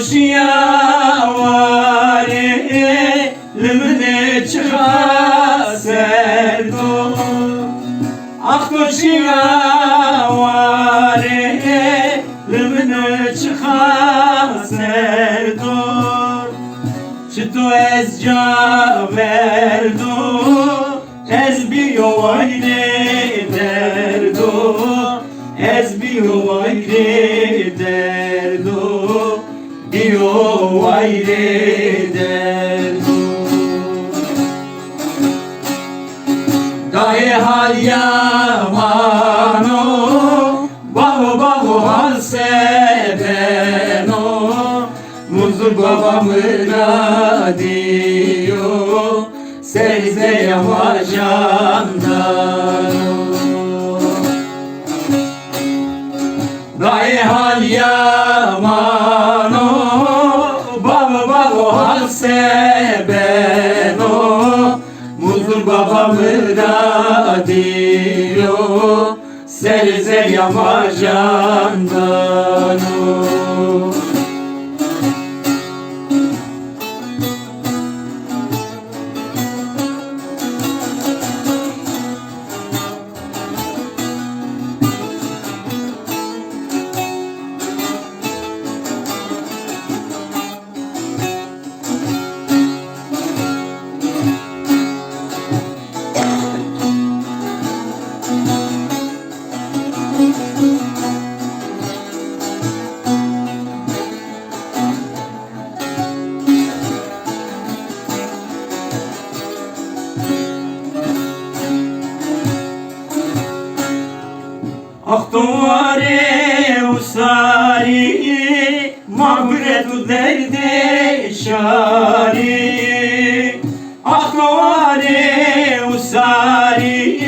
koşuya vare lümne çıka serdo ak koşuya vare lümne çıka serdo çıto ez caverdo ez bir yovayne derdo ez bir yovayne derdo bir yovayne derdo dahi hal yamano bahu bahu hal sebeno muzur babamın adiyo Serize yamacandan Dahi hal yamano Baba baba hal sebeno Muzur babamın adiyo Serize yamacandan Ahtuvare usari mağfiretu derde şari Ahtuvare usari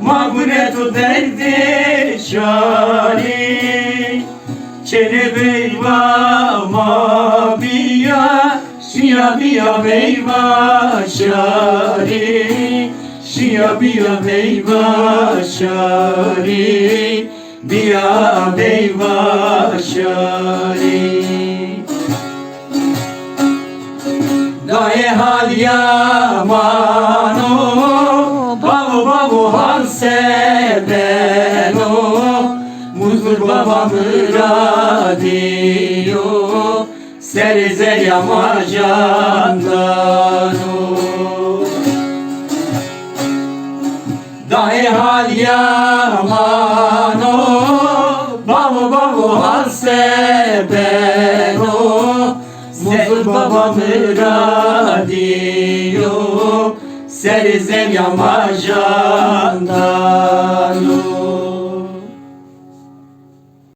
mağfiretu derde şari Çene beyva mabiya şiya biya beyva şari Şia biya beyva şari Biya beyva şari Dahi hal yamano Babu babu hal sebeno Muzur babamın adiyo Serize yamacandano Dahi hal yamano Babu babu hal sebeno Muzur babamın adiyo Serize yamacandano